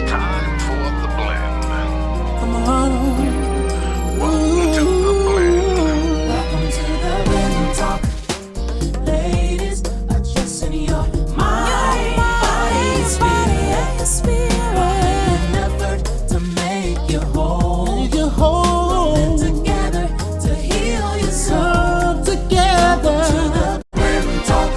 time for the blend. Come on. Welcome to the blend. Welcome to the Blend Talk. Ladies, adjusting your mind, body, spirit. An effort to make you whole. Blend together to heal your soul. Together. To the Blend Talk.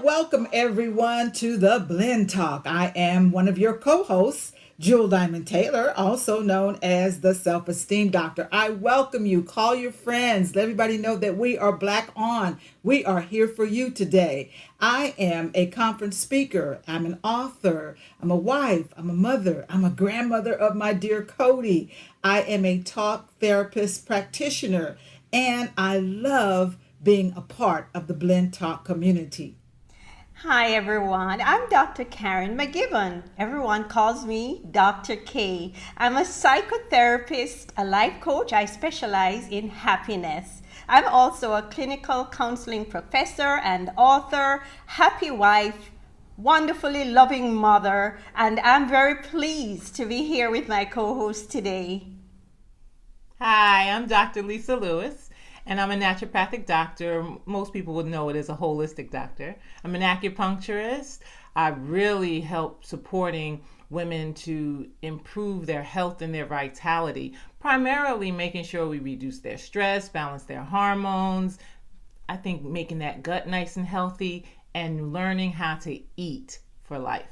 Welcome everyone to the Blend Talk. I am one of your co-hosts, Jewel Diamond Taylor, also known as the Self-Esteem Doctor. I welcome you. Call your friends. Let everybody know that we are Black on. We are here for you today. I am a conference speaker. I'm an author. I'm a wife. I'm a mother. I'm a grandmother of my dear Cody. I am a talk therapist practitioner, and I love being a part of the Blend Talk community. Hi everyone, I'm Dr. Karen McGibbon. Everyone calls me Dr. K. I'm a psychotherapist, a life coach. I specialize in happiness. I'm also a clinical counseling professor and author, happy wife, wonderfully loving mother, and I'm very pleased to be here with my co-host today. Hi, I'm Dr. Lisa Lewis, and I'm a naturopathic doctor. Most people would know it as a holistic doctor. I'm an acupuncturist. I really help supporting women to improve their health and their vitality, primarily making sure we reduce their stress, balance their hormones. I think making that gut nice and healthy and learning how to eat for life.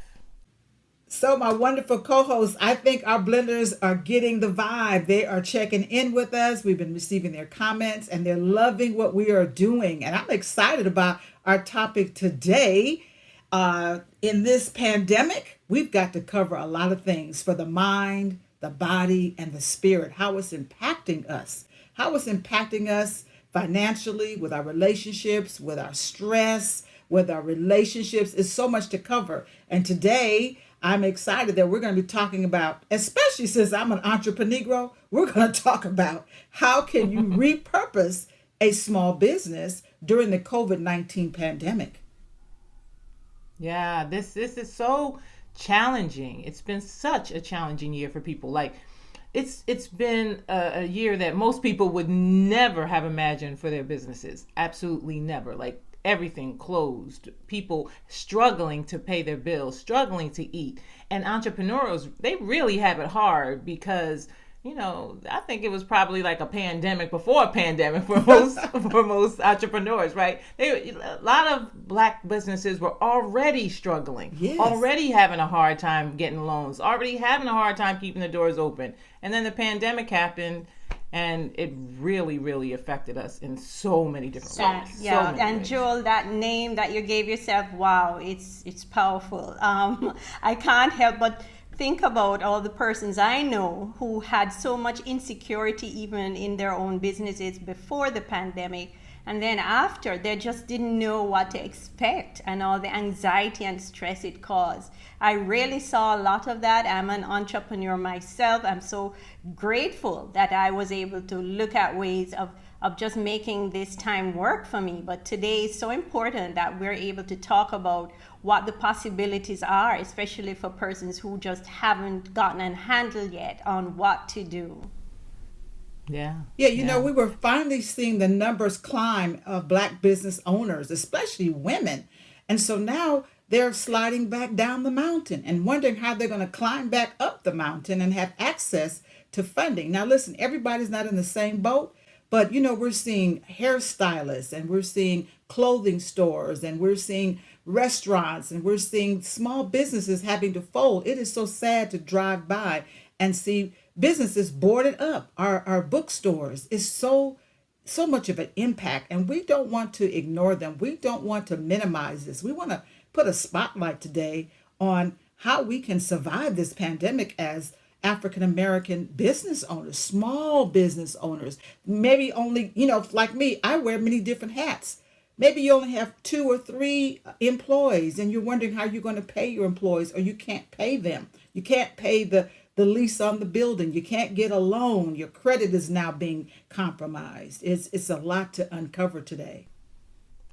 So my wonderful co-hosts, I think our blenders are getting the vibe. They are checking in with us. We've been receiving their comments and they're loving what we are doing. And I'm excited about our topic today. In this pandemic, we've got to cover a lot of things for the mind, the body, and the spirit, how it's impacting us, financially, with our relationships, with our stress, with our relationships. It's so much to cover. And today, I'm excited that we're going to be talking about, especially since I'm an entrepreneur, we're going to talk about how can you repurpose a small business during the COVID-19 pandemic. Yeah, this is so challenging. It's been such a challenging year for people. Like, it's been a year that most people would never have imagined for their businesses. Absolutely never. Like, everything closed, people struggling to pay their bills, struggling to eat. And entrepreneurs, they really have it hard because, I think it was probably like a pandemic before a pandemic for most entrepreneurs, right? A lot of Black businesses were already struggling, Yes. already having a hard time getting loans, already having a hard time keeping the doors open. And then the pandemic happened, and it really, really affected us in so many different ways. Yeah, So many and ways. Joel, that name that you gave yourself, wow, it's powerful. I can't help but think about all the persons I know who had so much insecurity even in their own businesses before the pandemic. And then after, they just didn't know what to expect and all the anxiety and stress it caused. I really saw a lot of that. I'm an entrepreneur myself. I'm so grateful that I was able to look at ways of just making this time work for me. But today is so important that we're able to talk about what the possibilities are, especially for persons who just haven't gotten a handle yet on what to do. Yeah. Yeah, we were finally seeing the numbers climb of Black business owners, especially women. And so now they're sliding back down the mountain and wondering how they're going to climb back up the mountain and have access to funding. Now, listen, everybody's not in the same boat, but, we're seeing hairstylists and we're seeing clothing stores and we're seeing restaurants and we're seeing small businesses having to fold. It is so sad to drive by and see businesses boarded up. Our bookstores is so much of an impact, and we don't want to ignore them. We don't want to minimize this. We want to put a spotlight today on how we can survive this pandemic as African American business owners, small business owners. Maybe only, like me, I wear many different hats. Maybe you only have 2 or 3 employees and you're wondering how you're going to pay your employees, or you can't pay them. You can't pay the lease on the building. You can't get a loan. Your credit is now being compromised. It's a lot to uncover today.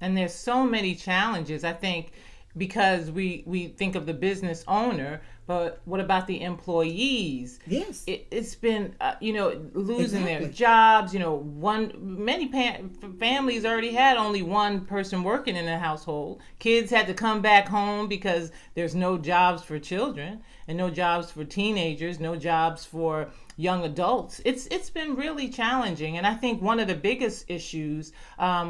And there's so many challenges, I think, because we think of the business owner, but what about the employees? Yes. It's been losing their Exactly. jobs. Many families already had only one person working in the household. Kids had to come back home because there's no jobs for children and no jobs for teenagers, no jobs for young adults. It's been really challenging, and I think one of the biggest issues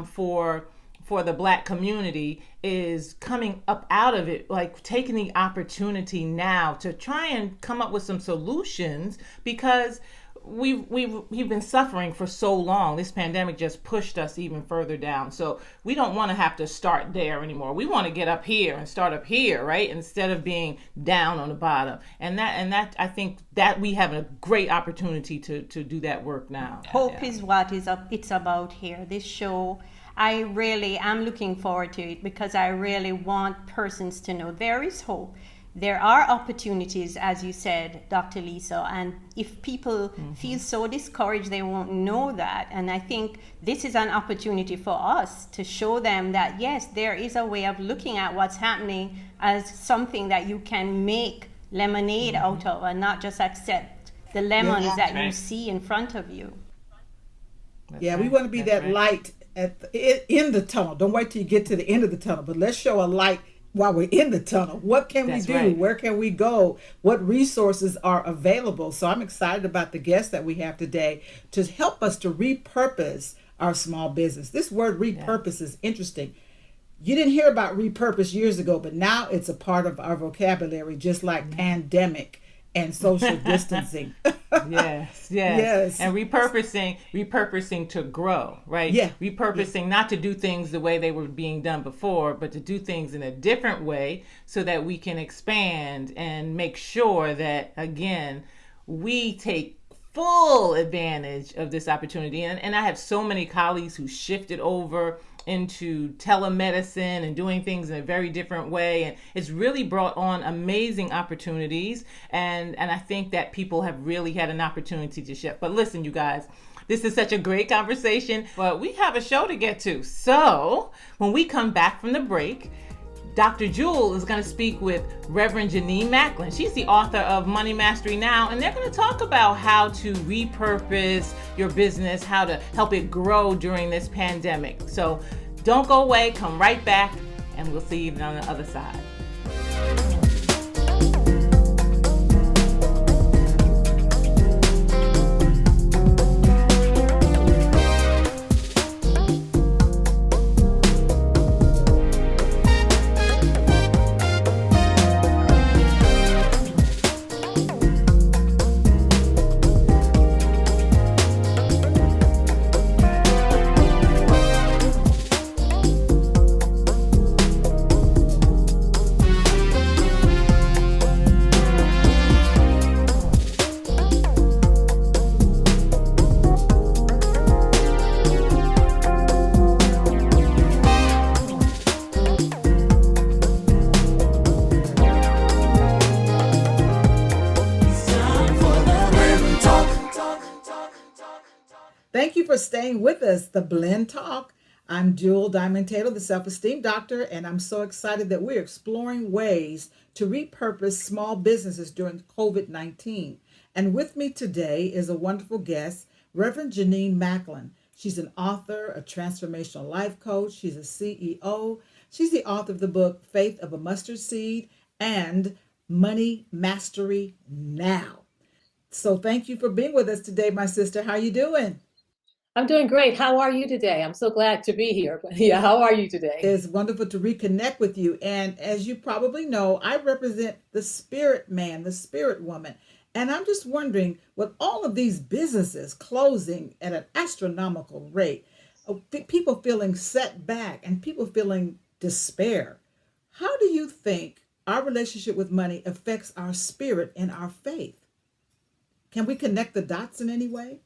for the Black community is coming up out of it, like taking the opportunity now to try and come up with some solutions, because we've been suffering for so long. This pandemic just pushed us even further down. So we don't want to have to start there anymore. We want to get up here and start up here, right? Instead of being down on the bottom. And that I think that we have a great opportunity to do that work now. Hope is what it's about here. This show, I really am looking forward to it because I really want persons to know there is hope. There are opportunities, as you said, Dr. Lisa, and if people feel so discouraged, they won't know that. And I think this is an opportunity for us to show them that, yes, there is a way of looking at what's happening as something that you can make lemonade out of, and not just accept the lemons Yeah. that you Right. see in front of you. Yeah, we want to be that right. light in the tunnel. Don't wait till you get to the end of the tunnel, but let's show a light while we're in the tunnel. What can That's we do? right. Where can we go? What resources are available? So I'm excited about the guest that we have today to help us to repurpose our small business. This word repurpose is interesting. You didn't hear about repurpose years ago, but now it's a part of our vocabulary, just like pandemic and social distancing. Yes. Yes. And repurposing to grow, right? Yeah. Repurposing not to do things the way they were being done before, but to do things in a different way so that we can expand and make sure that, again, we take full advantage of this opportunity. And I have so many colleagues who shifted over into telemedicine and doing things in a very different way, and it's really brought on amazing opportunities, and I think that people have really had an opportunity to shift. But listen, you guys, this is such a great conversation, but we have a show to get to. So when we come back from the break, Dr. Jewel is going to speak with Reverend Janine Macklin. She's the author of Money Mastery Now, and they're going to talk about how to repurpose your business, how to help it grow during this pandemic. So don't go away, come right back, and we'll see you on the other side. Time for the Blend Talk. Thank you for staying with us, the Blend Talk. I'm Jewel Diamond Taylor, the self-esteem doctor, and I'm so excited that we're exploring ways to repurpose small businesses during COVID-19. And with me today is a wonderful guest, Reverend Janine Macklin. She's an author, a transformational life coach. She's a CEO. She's the author of the book, Faith of a Mustard Seed and Money Mastery Now. So thank you for being with us today, my sister. How are you doing? I'm doing great. How are you today? I'm so glad to be here. Yeah, how are you today? It's wonderful to reconnect with you. And as you probably know, I represent the spirit man, the spirit woman. And I'm just wondering, with all of these businesses closing at an astronomical rate, people feeling set back and people feeling despair, how do you think our relationship with money affects our spirit and our faith? Can we connect the dots in any way?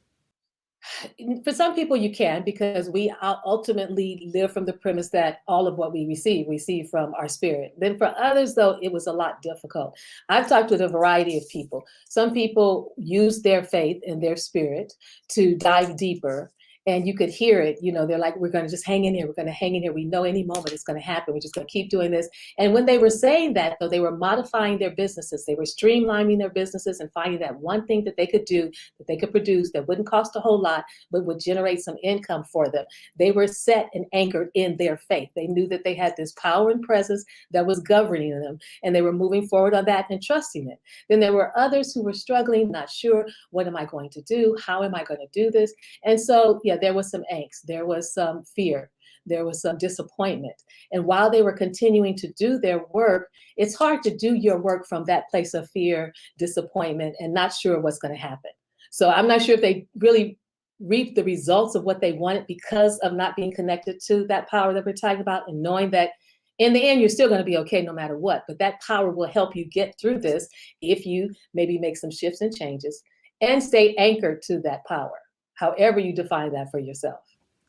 For some people, you can, because we ultimately live from the premise that all of what we receive from our spirit. Then for others, though, it was a lot difficult. I've talked with a variety of people. Some people use their faith and their spirit to dive deeper And you could hear it, they're like, we're going to just hang in here. We're going to hang in here. We know any moment it's going to happen. We're just going to keep doing this. And when they were saying that, though, they were modifying their businesses. They were streamlining their businesses and finding that one thing that they could do, that they could produce, that wouldn't cost a whole lot, but would generate some income for them. They were set and anchored in their faith. They knew that they had this power and presence that was governing them, and they were moving forward on that and trusting it. Then there were others who were struggling, not sure, what am I going to do? How am I going to do this? And so, yeah, there was some angst, there was some fear, there was some disappointment. And while they were continuing to do their work, it's hard to do your work from that place of fear, disappointment, and not sure what's going to happen. So I'm not sure if they really reaped the results of what they wanted because of not being connected to that power that we're talking about, and knowing that in the end, you're still going to be okay no matter what. But that power will help you get through this if you maybe make some shifts and changes and stay anchored to that power, however you define that for yourself.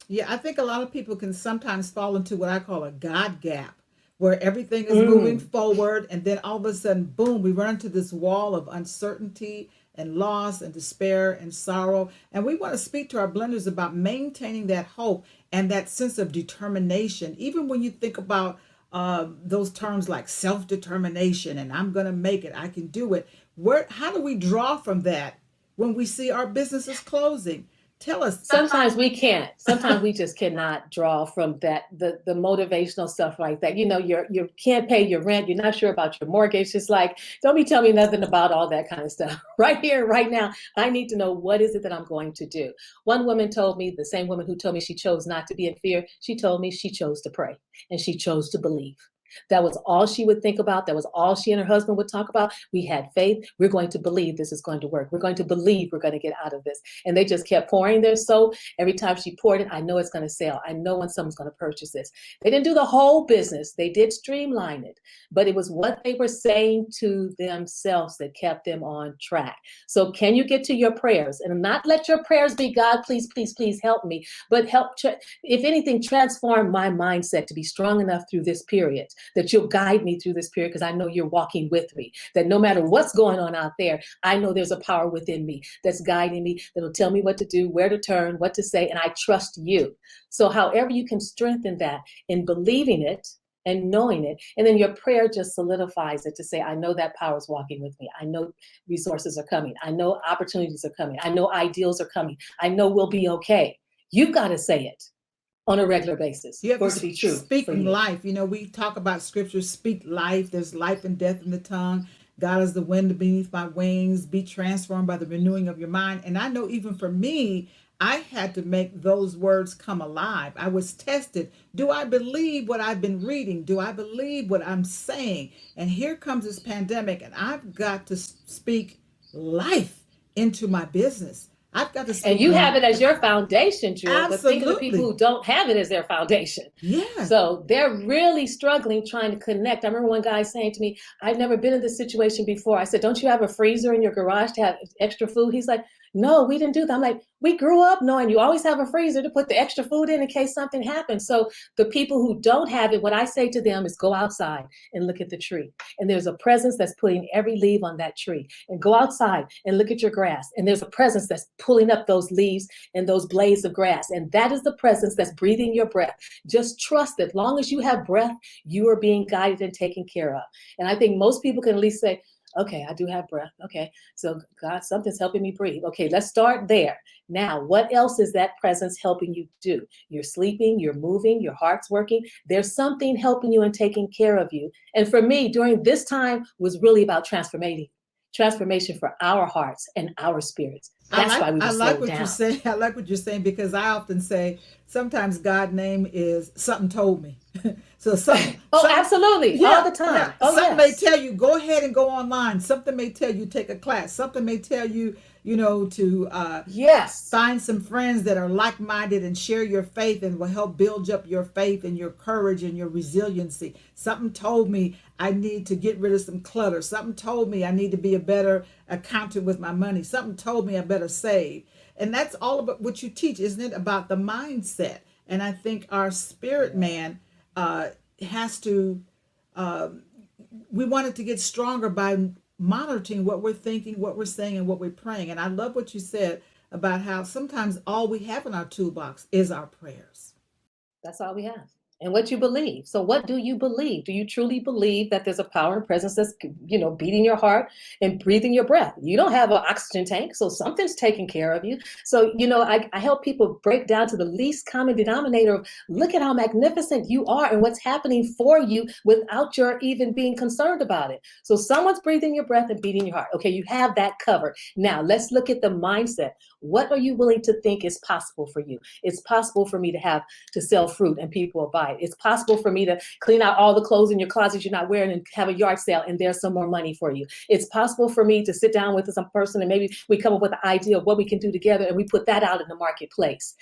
Yeah, I think a lot of people can sometimes fall into what I call a God gap, where everything is moving forward, and then all of a sudden, boom, we run into this wall of uncertainty and loss and despair and sorrow. And we want to speak to our blenders about maintaining that hope and that sense of determination. Even when you think about those terms like self-determination and I'm going to make it, I can do it. How do we draw from that when we see our businesses closing? Tell us. Sometimes we can't. Sometimes we just cannot draw from that, the motivational stuff like that. You can't pay your rent. You're not sure about your mortgage. It's like, don't be telling me nothing about all that kind of stuff. Right here, right now, I need to know, what is it that I'm going to do? One woman told me, the same woman who told me she chose not to be in fear, she told me she chose to pray and she chose to believe. That was all she would think about. That was all she and her husband would talk about. We had faith. We're going to believe this is going to work. We're going to believe we're going to get out of this. And they just kept pouring their soul. Every time she poured it, I know it's going to sell. I know when someone's going to purchase this. They didn't do the whole business. They did streamline it. But it was what they were saying to themselves that kept them on track. So can you get to your prayers and not let your prayers be, God, please, please, please help me, but help, if anything, transform my mindset to be strong enough through this period, that you'll guide me through this period, because I know you're walking with me, that no matter what's going on out there, I know there's a power within me that's guiding me, that'll tell me what to do, where to turn, what to say, and I trust you. So however you can strengthen that in believing it and knowing it, and then your prayer just solidifies it to say, I know that power is walking with me. I know resources are coming. I know opportunities are coming. I know ideals are coming. I know we'll be okay. You've got to say it on a regular basis You have for it to to be true. speaking life. We talk about scripture, speak life. There's life and death in the tongue. God is the wind beneath my wings. Be transformed by the renewing of your mind. And I know even for me, I had to make those words come alive. I was tested. Do I believe what I've been reading? Do I believe what I'm saying? And here comes this pandemic, and I've got to speak life into my business. I've got to speak. And you have it as your foundation, Jewel. But think of the Absolutely. people who don't have it as their foundation. Yeah. So they're really struggling trying to connect. I remember one guy saying to me, I've never been in this situation before. I said, don't you have a freezer in your garage to have extra food? He's like, no, we didn't do that. I'm like, we grew up knowing you always have a freezer to put the extra food in case something happens. So the people who don't have it, what I say to them is go outside and look at the tree. And there's a presence that's putting every leaf on that tree. And go outside and look at your grass. And there's a presence that's pulling up those leaves and those blades of grass. And that is the presence that's breathing your breath. Just trust that long as you have breath, you are being guided and taken care of. And I think most people can at least say, okay, I do have breath. Okay, so God, something's helping me breathe. Okay, let's start there. Now, what else is that presence helping you do? You're sleeping, you're moving, your heart's working. There's something helping you and taking care of you. And for me, during this time was really about transformation for our hearts and our spirits. That's why we were I like slowed what down. you're saying. I like what you're saying, because I often say sometimes God's name is something told me. So Absolutely. All the time. Yeah. Oh, Something yes. may tell you, go ahead and go online. Something may tell you, take a class. Something may tell you, to Yes. find some friends that are like-minded and share your faith and will help build up your faith and your courage and your resiliency. Something told me I need to get rid of some clutter. Something told me I need to be a better accountant with my money. Something told me I better save. And that's all about what you teach, isn't it? About the mindset. And I think our spirit man has to, we want it to get stronger by monitoring what we're thinking, what we're saying, and what we're praying. And I love what you said about how sometimes all we have in our toolbox is our prayers. That's all we have. And what you believe. So what do you believe? Do you truly believe that there's a power and presence that's, beating your heart and breathing your breath? You don't have an oxygen tank, so something's taking care of you. So, I help people break down to the least common denominator of look at how magnificent you are and what's happening for you without your even being concerned about it. So someone's breathing your breath and beating your heart. Okay, you have that covered. Now let's look at the mindset. What are you willing to think is possible for you? It's possible for me to sell fruit and people will buy it. It's possible for me to clean out all the clothes in your closet you're not wearing and have a yard sale and there's some more money for you. It's possible for me to sit down with some person and maybe we come up with an idea of what we can do together and we put that out in the marketplace.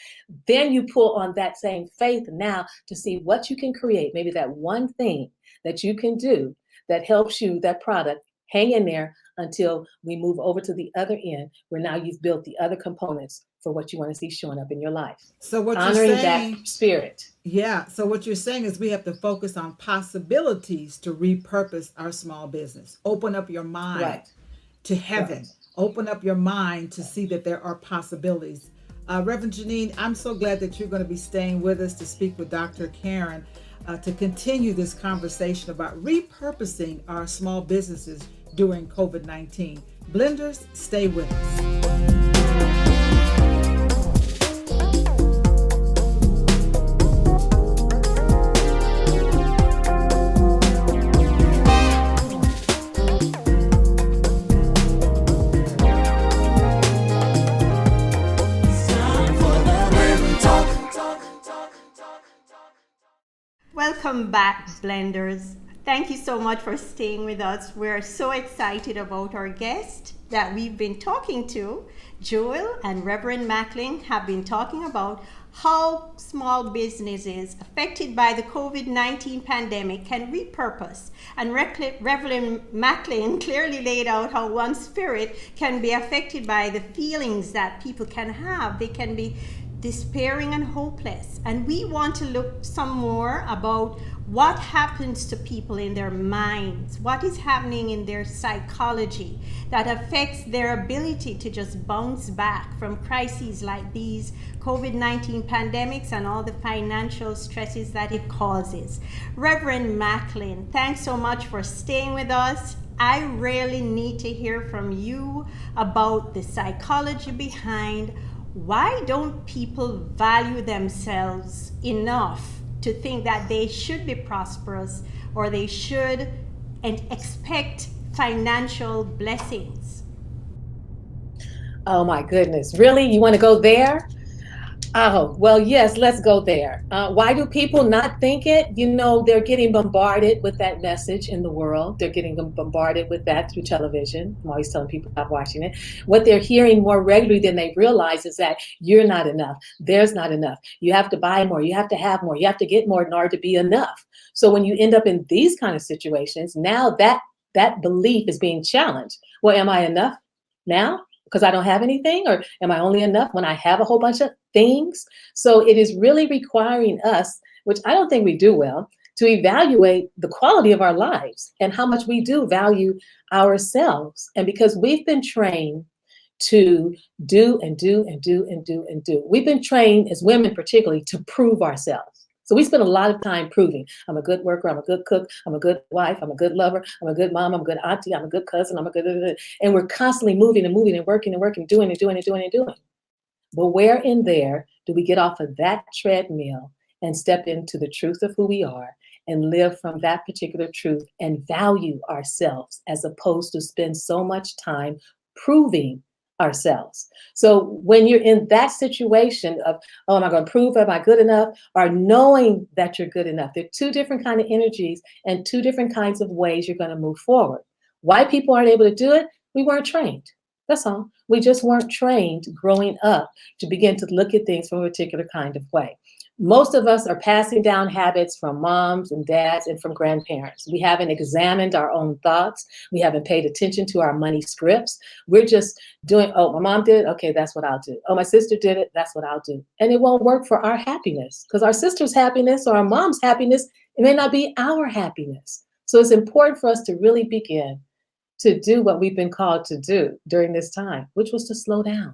Then you pull on that same faith now to see what you can create. Maybe that one thing that you can do that helps you, that product, hang in there until we move over to the other end where now you've built the other components for what you want to see showing up in your life. So what Honoring you're saying, that spirit. yeah. So what you're saying is we have to focus on possibilities to repurpose our small business. Open up your mind Right. to heaven. Right. Open up your mind to see that there are possibilities. Reverend Janine, I'm so glad that you're going to be staying with us to speak with Dr. Karen to continue this conversation about repurposing our small businesses during COVID-19. Blenders, stay with us. Welcome back, Blenders. Thank you so much for staying with us. We're so excited about our guest that we've been talking to. Joel and Reverend Macklin have been talking about how small businesses affected by the COVID-19 pandemic can repurpose. And Reverend Macklin clearly laid out how one spirit can be affected by the feelings that people can have. They can be despairing and hopeless. And we want to look some more about what happens to people in their minds, what is happening in their psychology that affects their ability to just bounce back from crises like these COVID-19 pandemics and all the financial stresses that it causes. Reverend Macklin, thanks so much for staying with us. I really need to hear from you about the psychology behind why don't people value themselves enough to think that they should be prosperous or they should and expect financial blessings? Oh my goodness. Really? You want to go there? Oh, well, yes, let's go there. Why do people not think it? They're getting bombarded with that message in the world. They're getting bombarded with that through television. I'm always telling people not watching it. What they're hearing more regularly than they realize is that you're not enough. There's not enough. You have to buy more. You have to have more. You have to get more in order to be enough. So when you end up in these kind of situations, now that belief is being challenged. Well, am I enough now? Because I don't have anything? Or am I only enough when I have a whole bunch of things? So it is really requiring us, which I don't think we do well, to evaluate the quality of our lives and how much we do value ourselves. And because we've been trained to do and do and do and do and do. We've been trained as women particularly to prove ourselves. So we spend a lot of time proving I'm a good worker, I'm a good cook, I'm a good wife, I'm a good lover, I'm a good mom, I'm a good auntie, I'm a good cousin, I'm a good, and we're constantly moving and moving and working and working, doing and doing and doing and doing. But where in there do we get off of that treadmill and step into the truth of who we are and live from that particular truth and value ourselves as opposed to spend so much time proving ourselves? So when you're in that situation of, oh, am I going to prove, am I good enough? Or knowing that you're good enough. There are two different kinds of energies and two different kinds of ways you're going to move forward. Why people aren't able to do it? We weren't trained. That's all. We just weren't trained growing up to begin to look at things from a particular kind of way. Most of us are passing down habits from moms and dads and from grandparents. We haven't examined our own thoughts. We haven't paid attention to our money scripts. We're just doing, oh, my mom did it. Okay, that's what I'll do. Oh, my sister did it. That's what I'll do. And it won't work for our happiness because our sister's happiness or our mom's happiness, it may not be our happiness. So it's important for us to really begin to do what we've been called to do during this time, which was to slow down.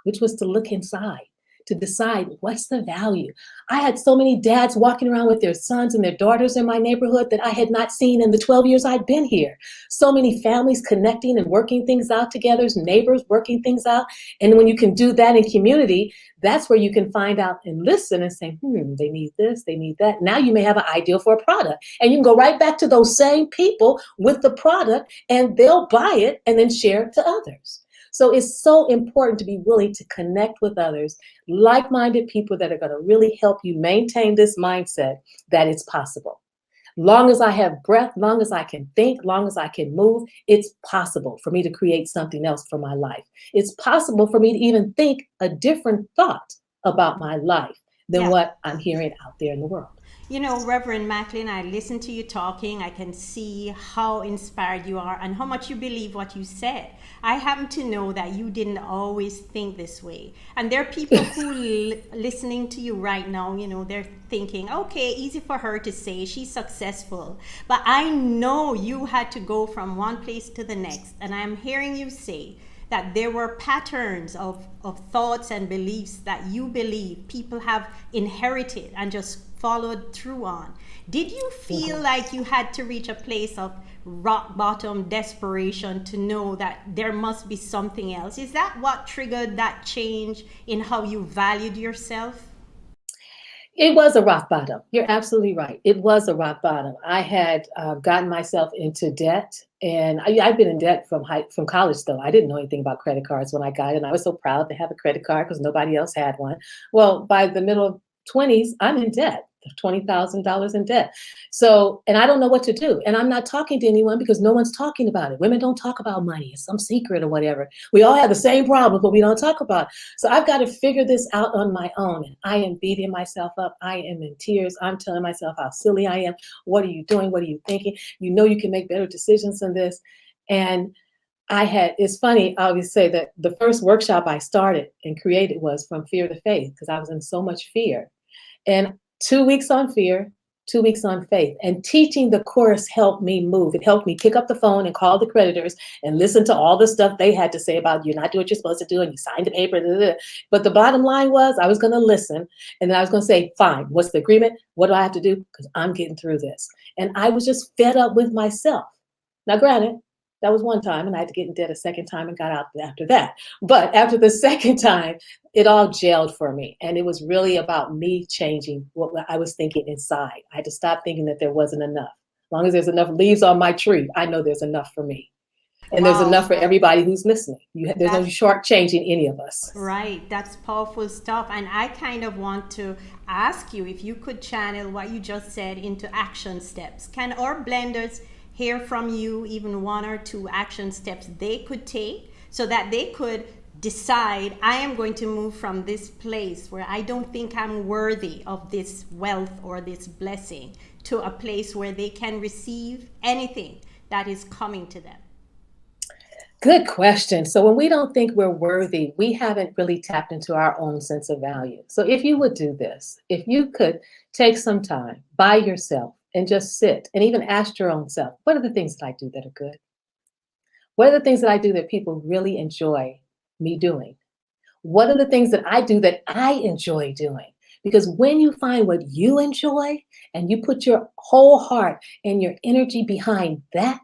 which was to look inside, to decide what's the value. I had so many dads walking around with their sons and their daughters in my neighborhood that I had not seen in the 12 years I'd been here. So many families connecting and working things out together, neighbors working things out. And when you can do that in community, that's where you can find out and listen and say, they need this, they need that. Now you may have an ideal for a product. And you can go right back to those same people with the product and they'll buy it and then share it to others. So it's so important to be willing to connect with others, like-minded people that are going to really help you maintain this mindset that it's possible. Long as I have breath, long as I can think, long as I can move, it's possible for me to create something else for my life. It's possible for me to even think a different thought about my life than what I'm hearing out there in the world. You know, Reverend Macklin, I listen to you talking. I can see how inspired you are and how much you believe what you said. I happen to know that you didn't always think this way. And there are people who listening to you right now, you know, they're thinking, okay, easy for her to say, she's successful. But I know you had to go from one place to the next. And I'm hearing you say that there were patterns of thoughts and beliefs that you believe people have inherited and just followed through on. Did you feel like you had to reach a place of rock bottom desperation to know that there must be something else? Is that what triggered that change in how you valued yourself? It was a rock bottom. You're absolutely right. It was a rock bottom. I had gotten myself into debt, and I've been in debt from college, though. I didn't know anything about credit cards when I got it, and I was so proud to have a credit card because nobody else had one. Well, by the middle of 20s, I'm in debt, $20,000 in debt. So, and I don't know what to do. And I'm not talking to anyone because no one's talking about it. Women don't talk about money. It's some secret or whatever. We all have the same problems, but we don't talk about it. So I've got to figure this out on my own. And I am beating myself up. I am in tears. I'm telling myself how silly I am. What are you doing? What are you thinking? You know you can make better decisions than this. And it's funny, I always say that the first workshop I started and created was From Fear to Faith, because I was in so much fear. And 2 weeks on fear, 2 weeks on faith. And teaching the course helped me move. It helped me pick up the phone and call the creditors and listen to all the stuff they had to say about you're not doing what you're supposed to do and you signed the paper. Blah, blah, blah. But the bottom line was I was going to listen and then I was going to say, fine, what's the agreement? What do I have to do? Because I'm getting through this. And I was just fed up with myself. Now, granted, that was one time and I had to get in debt a second time and got out after that. But after the second time, it all gelled for me. And it was really about me changing what I was thinking inside. I had to stop thinking that there wasn't enough. As long as there's enough leaves on my tree, I know there's enough for me. And there's enough for everybody who's listening. There's no shortchanging any of us. Right. That's powerful stuff. And I kind of want to ask you if you could channel what you just said into action steps. Can our blenders hear from you even one or two action steps they could take so that they could decide, I am going to move from this place where I don't think I'm worthy of this wealth or this blessing to a place where they can receive anything that is coming to them? Good question. So when we don't think we're worthy, we haven't really tapped into our own sense of value. So if you would do this, if you could take some time by yourself and just sit and even ask your own self, what are the things that I do that are good? What are the things that I do that people really enjoy me doing? What are the things that I do that I enjoy doing? Because when you find what you enjoy and you put your whole heart and your energy behind that,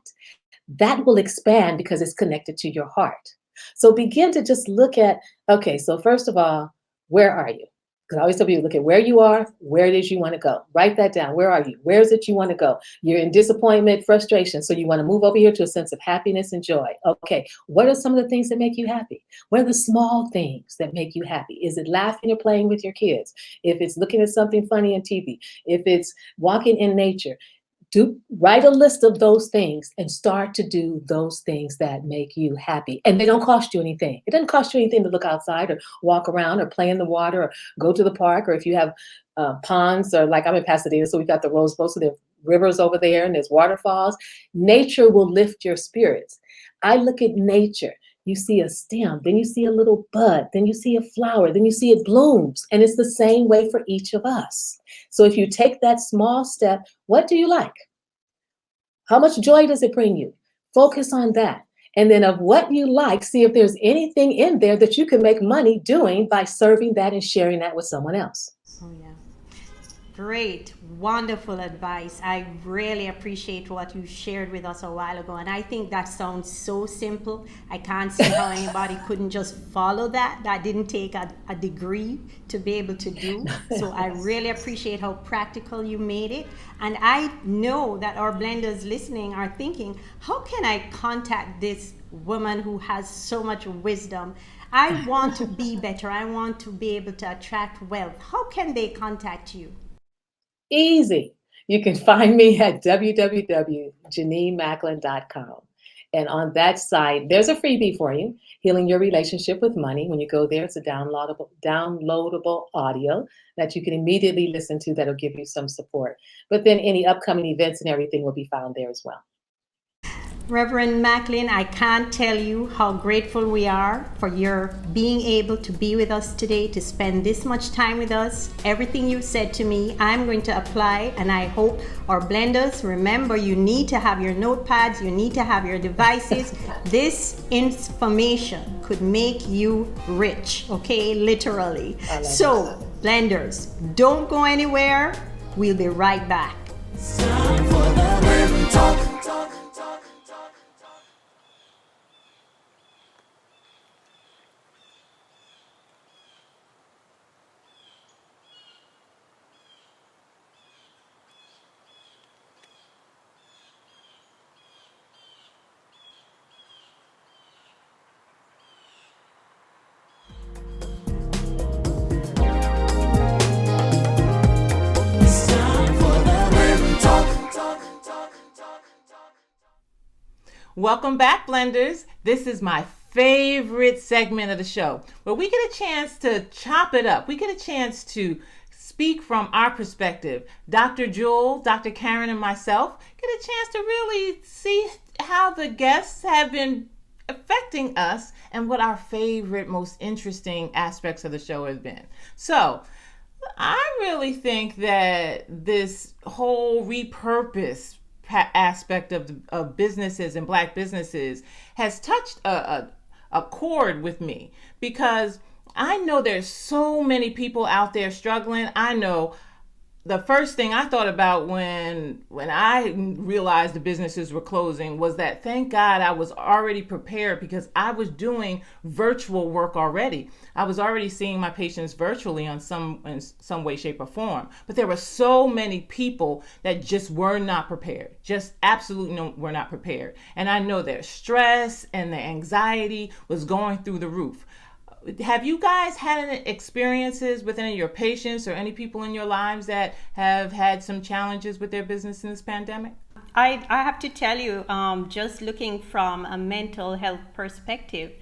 that will expand because it's connected to your heart. So begin to just look at, okay, so first of all, where are you? Because I always tell people, look at where you are, where it is you want to go. Write that down. Where are you? Where is it you want to go? You're in disappointment, frustration. So you want to move over here to a sense of happiness and joy. Okay, what are some of the things that make you happy? What are the small things that make you happy? Is it laughing or playing with your kids? If it's looking at something funny on TV, if it's walking in nature, write a list of those things and start to do those things that make you happy. And they don't cost you anything. It doesn't cost you anything to look outside or walk around or play in the water or go to the park, or if you have ponds, or like I'm in Pasadena, so we've got the Rose Bowl, so there's rivers over there and there's waterfalls. Nature will lift your spirits. I look at nature. You see a stem, then you see a little bud, then you see a flower, then you see it blooms. And it's the same way for each of us. So if you take that small step, what do you like? How much joy does it bring you? Focus on that. And then of what you like, see if there's anything in there that you can make money doing by serving that and sharing that with someone else. Oh, yeah. Great, wonderful advice. I really appreciate what you shared with us a while ago. And I think that sounds so simple. I can't see how anybody couldn't just follow that. That didn't take a degree to be able to do. So I really appreciate how practical you made it. And I know that our blenders listening are thinking, how can I contact this woman who has so much wisdom? I want to be better. I want to be able to attract wealth. How can they contact you? Easy. You can find me at www.janinemacklin.com. And on that site, there's a freebie for you, Healing Your Relationship with Money. When you go there, it's a downloadable audio that you can immediately listen to that'll give you some support. But then any upcoming events and everything will be found there as well. Reverend Macklin, I can't tell you how grateful we are for your being able to be with us today, to spend this much time with us. Everything you said to me, I'm going to apply, and I hope our blenders, remember, you need to have your notepads, you need to have your devices. This information could make you rich, okay, literally. So, blenders, don't go anywhere. We'll be right back. Time for the Rim Talk. It's time for the Rim Talk. Welcome back, blenders. This is my favorite segment of the show where we get a chance to chop it up. We get a chance to speak from our perspective. Dr. Jewel, Dr. Karen, and myself get a chance to really see how the guests have been affecting us and what our favorite, most interesting aspects of the show has been. So I really think that this whole repurpose aspect of businesses and Black businesses has touched a chord with me, because I know there's so many people out there struggling. I know the first thing I thought about when I realized the businesses were closing was that, thank God I was already prepared, because I was doing virtual work already. I was already seeing my patients virtually in some way, shape, or form. But there were so many people that just were not prepared, just absolutely were not prepared. And I know their stress and their anxiety was going through the roof. Have you guys had any experiences with any of your patients or any people in your lives that have had some challenges with their business in this pandemic? I have to tell you, just looking from a mental health perspective,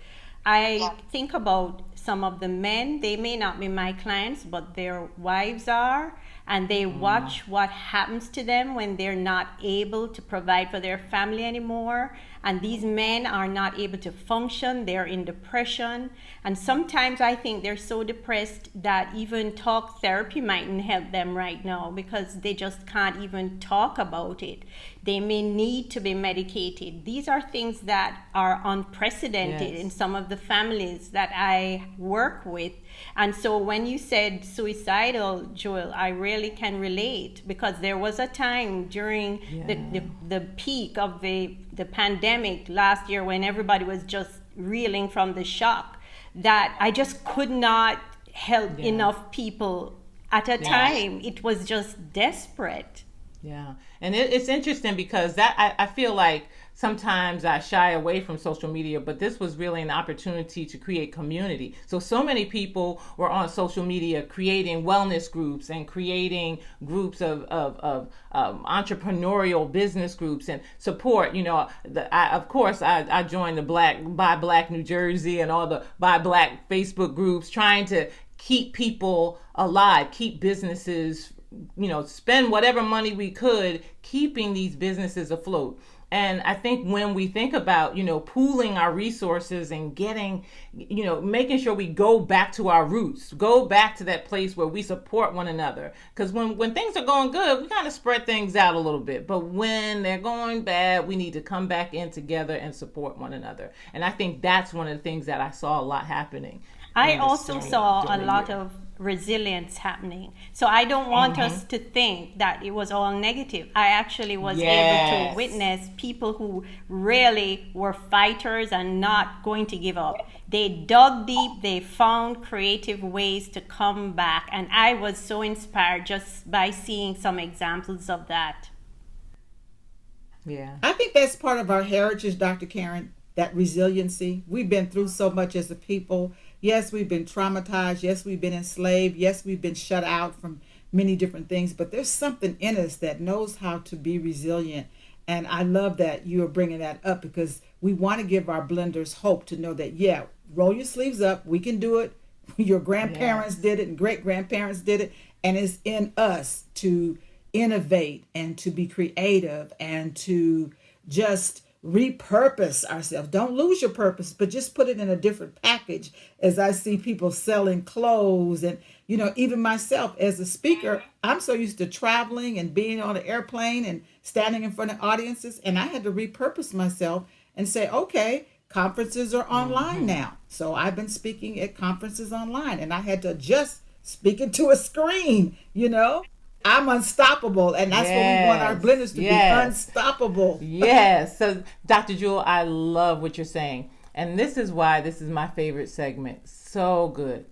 I think about some of the men. They may not be my clients, but their wives are, and they watch what happens to them when they're not able to provide for their family anymore. And these men are not able to function. They're in depression. And sometimes I think they're so depressed that even talk therapy mightn't help them right now, because they just can't even talk about it. They may need to be medicated. These are things that are unprecedented in some of the families that I work with. And so when you said suicidal, Joel, I really can relate, because there was a time during the peak of the pandemic last year, when everybody was just reeling from the shock, that I just could not help enough people at a time. It was just desperate. Yeah. And it's interesting, because that I feel like sometimes I shy away from social media, but this was really an opportunity to create community. So many people were on social media creating wellness groups and creating groups of entrepreneurial business groups and support. You know, I joined the Buy Black New Jersey and all the Buy Black Facebook groups, trying to keep people alive, keep businesses spend whatever money we could keeping these businesses afloat. And I think when we think about, pooling our resources and getting, making sure we go back to our roots, go back to that place where we support one another. Because when things are going good, we kind of spread things out a little bit. But when they're going bad, we need to come back in together and support one another. And I think that's one of the things that I saw a lot happening. I also saw a lot of resilience happening. So I don't want us to think that it was all negative. I actually was able to witness people who really were fighters and not going to give up. They dug deep, they found creative ways to come back. And I was so inspired just by seeing some examples of that. Yeah. I think that's part of our heritage, Dr. Karen, that resiliency. We've been through so much as a people. Yes, we've been traumatized. Yes, we've been enslaved. Yes, we've been shut out from many different things. But there's something in us that knows how to be resilient. And I love that you are bringing that up, because we want to give our blenders hope to know that, yeah, roll your sleeves up. We can do it. Your grandparents did it and great-grandparents did it. And it's in us to innovate and to be creative and to just repurpose ourselves. Don't lose your purpose, but just put it in a different package. As I see people selling clothes, and even myself as a speaker, I'm so used to traveling and being on an airplane and standing in front of audiences, and I had to repurpose myself and say, okay, conferences are online now. So I've been speaking at conferences online, and I had to adjust speaking to a screen. I'm unstoppable, and that's what we want our blenders to be, unstoppable. Yes. So, Dr. Jewel, I love what you're saying. And this is why this is my favorite segment. So good.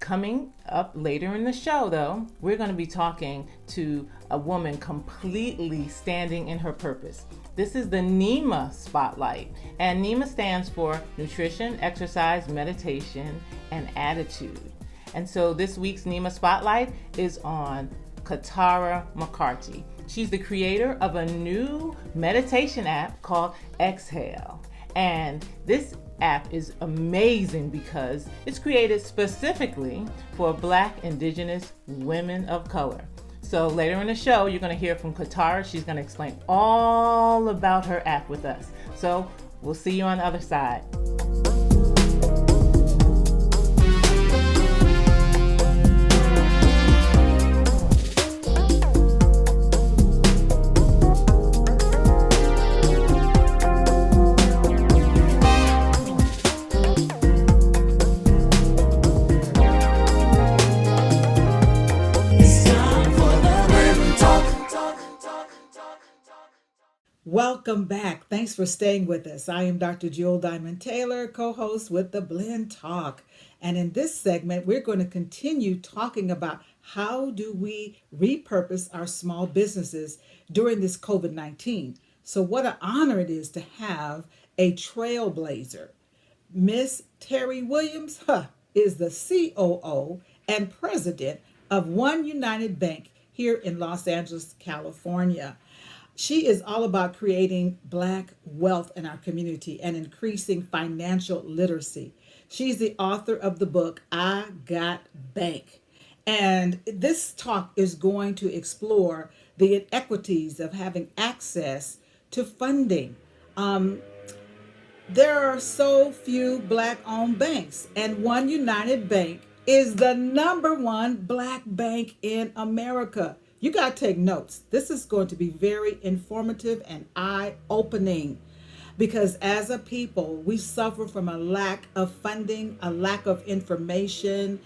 Coming up later in the show, though, we're going to be talking to a woman completely standing in her purpose. This is the NEMA Spotlight. And NEMA stands for Nutrition, Exercise, Meditation, and Attitude. And so this week's NEMA Spotlight is on Katara McCarty. She's the creator of a new meditation app called Exhale. And this app is amazing because it's created specifically for Black, Indigenous women of color. So later in the show, you're going to hear from Katara. She's going to explain all about her app with us. So we'll see you on the other side. Welcome back. Thanks for staying with us. I am Dr. Jewel Diamond Taylor, co-host with the Blend Talk. And in this segment, we're going to continue talking about how do we repurpose our small businesses during this COVID-19. So what an honor it is to have a trailblazer. Miss Terry Williams is the COO and president of One United Bank here in Los Angeles, California. She is all about creating Black wealth in our community and increasing financial literacy. She's the author of the book, I Got Bank. And this talk is going to explore the inequities of having access to funding. There are so few Black-owned banks, and One United Bank is the #1 Black bank in America. You got to take notes. This is going to be very informative and eye-opening, because as a people, we suffer from a lack of funding, a lack of information.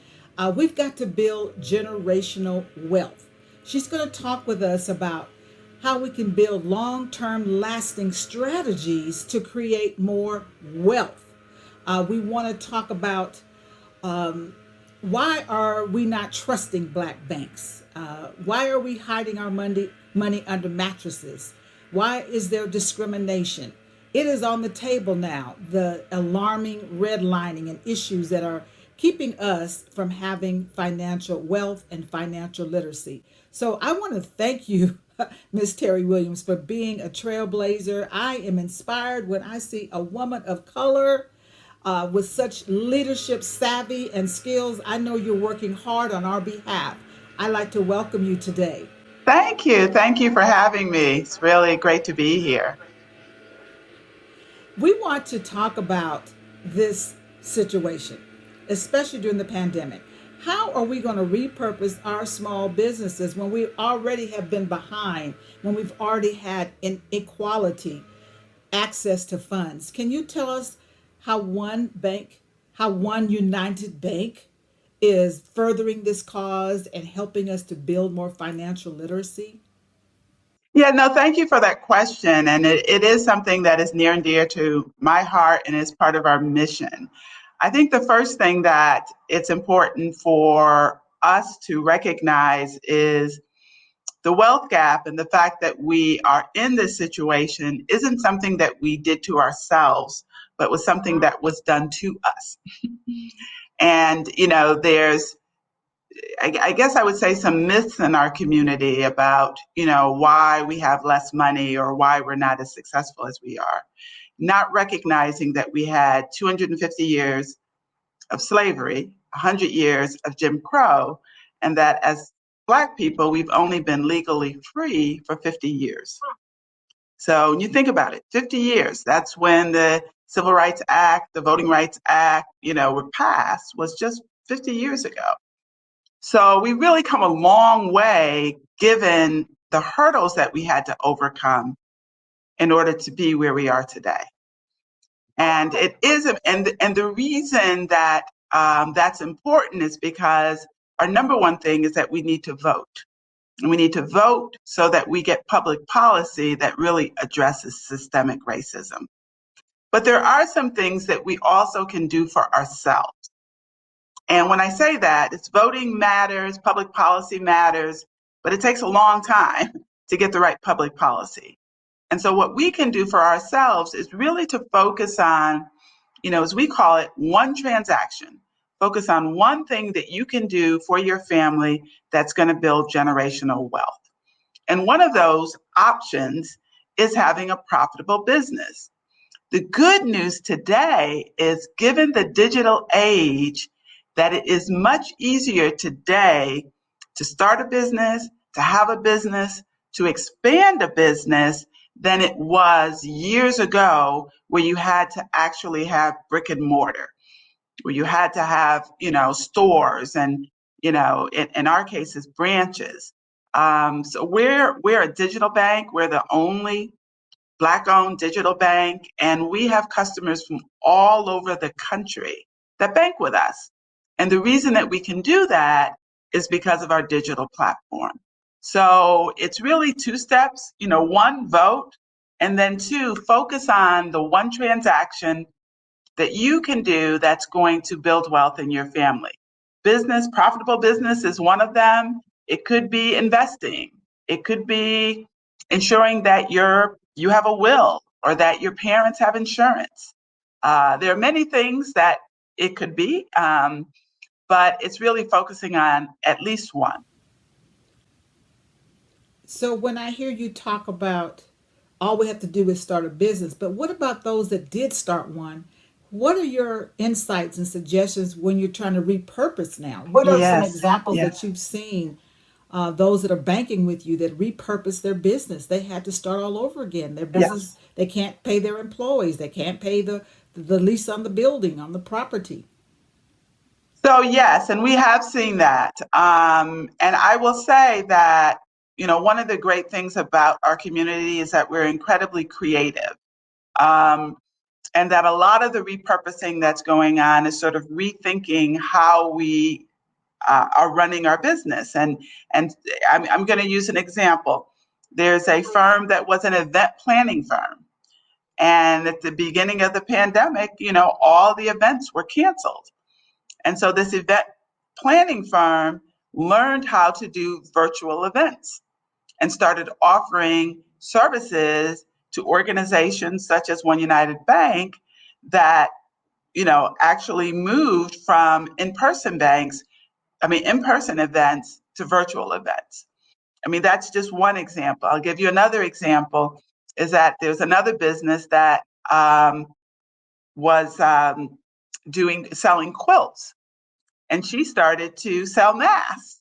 We've got to build generational wealth. She's going to talk with us about how we can build long-term lasting strategies to create more wealth. We want to talk about why are we not trusting Black banks? Why are we hiding our money under mattresses? Why is there discrimination? It is on the table now, the alarming redlining and issues that are keeping us from having financial wealth and financial literacy. So I want to thank you, Miss Terry Williams, for being a trailblazer. I am inspired when I see a woman of color with such leadership savvy and skills. I know you're working hard on our behalf. I'd like to welcome you today. Thank you. Thank you for having me. It's really great to be here. We want to talk about this situation, especially during the pandemic. How are we going to repurpose our small businesses when we already have been behind, when we've already had inequality, access to funds? Can you tell us how One United Bank is furthering this cause and helping us to build more financial literacy? Yeah, no, thank you for that question. And it is something that is near and dear to my heart and is part of our mission. I think the first thing that it's important for us to recognize is the wealth gap, and the fact that we are in this situation isn't something that we did to ourselves, but was something that was done to us. And, there's I guess I would say some myths in our community about, why we have less money or why we're not as successful as we are. Not recognizing that we had 250 years of slavery, 100 years of Jim Crow, and that as Black people, we've only been legally free for 50 years. So when you think about it, 50 years, that's when the Civil Rights Act, the Voting Rights Act, were passed, was just 50 years ago. So we really come a long way given the hurdles that we had to overcome in order to be where we are today. And it is, and the reason that that's important is because our number one thing is that we need to vote. And we need to vote so that we get public policy that really addresses systemic racism. But there are some things that we also can do for ourselves. And when I say that, it's voting matters, public policy matters, but it takes a long time to get the right public policy. And so what we can do for ourselves is really to focus on, as we call it, one transaction. Focus on one thing that you can do for your family that's going to build generational wealth. And one of those options is having a profitable business. The good news today is, given the digital age, that it is much easier today to start a business, to have a business, to expand a business than it was years ago, where you had to actually have brick and mortar, where you had to have, stores and, in our cases, branches. So we're a digital bank. We're the only Black-owned digital bank, and we have customers from all over the country that bank with us. And the reason that we can do that is because of our digital platform. So it's really two steps, one, vote, and then two, focus on the one transaction that you can do that's going to build wealth in your family. Profitable business is one of them. It could be investing. It could be ensuring that you have a will or that your parents have insurance. There are many things that it could be, but it's really focusing on at least one. So when I hear you talk about all we have to do is start a business, but what about those that did start one? What are your insights and suggestions when you're trying to repurpose now? What are some Yes, examples yes. that you've seen? Those that are banking with you that repurpose their business, they had to start all over again. Their business, they can't pay their employees, they can't pay the lease on the building, on the property. So yes, and we have seen that. And I will say that, one of the great things about our community is that we're incredibly creative. Um, and that a lot of the repurposing that's going on is sort of rethinking how we are running our business. And I'm going to use an example. There's a firm that was an event planning firm. And at the beginning of the pandemic, all the events were canceled. And so this event planning firm learned how to do virtual events and started offering services to organizations such as One United Bank that, actually moved from in-person events to virtual events. That's just one example. I'll give you another example, is that there's another business that was selling quilts, and she started to sell masks.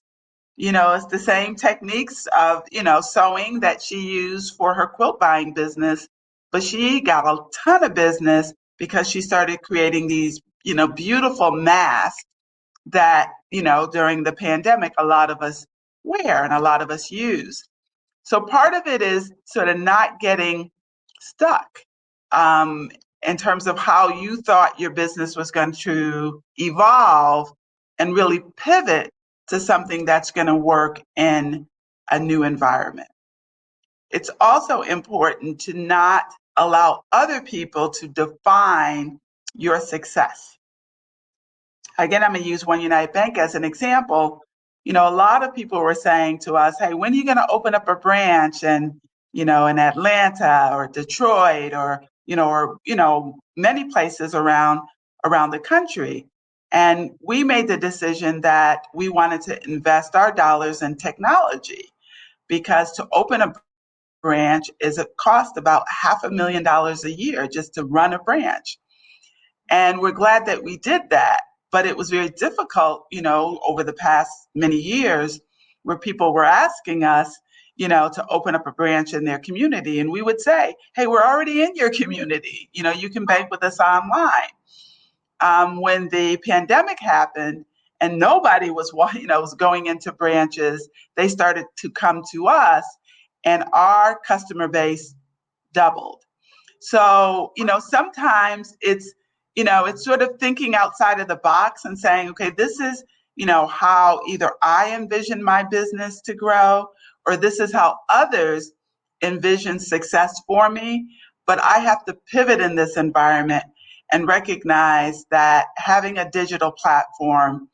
It's the same techniques of, sewing that she used for her quilt buying business, but she got a ton of business because she started creating these, beautiful masks that, during the pandemic, a lot of us wear and a lot of us use. So part of it is sort of not getting stuck in terms of how you thought your business was going to evolve and really pivot to something that's going to work in a new environment. It's also important to not allow other people to define your success. Again, I'm going to use One United Bank as an example. A lot of people were saying to us, hey, when are you going to open up a branch in Atlanta or Detroit or many places around the country? And we made the decision that we wanted to invest our dollars in technology, because to open a branch is a cost about $500,000 a year just to run a branch. And we're glad that we did that. But it was very difficult, over the past many years, where people were asking us, to open up a branch in their community. And we would say, hey, we're already in your community. You can bank with us online. When the pandemic happened and nobody was going into branches, they started to come to us and our customer base doubled. So, sometimes it's sort of thinking outside of the box and saying, okay, this is, how either I envision my business to grow, or this is how others envision success for me. But I have to pivot in this environment and recognize that having a digital platform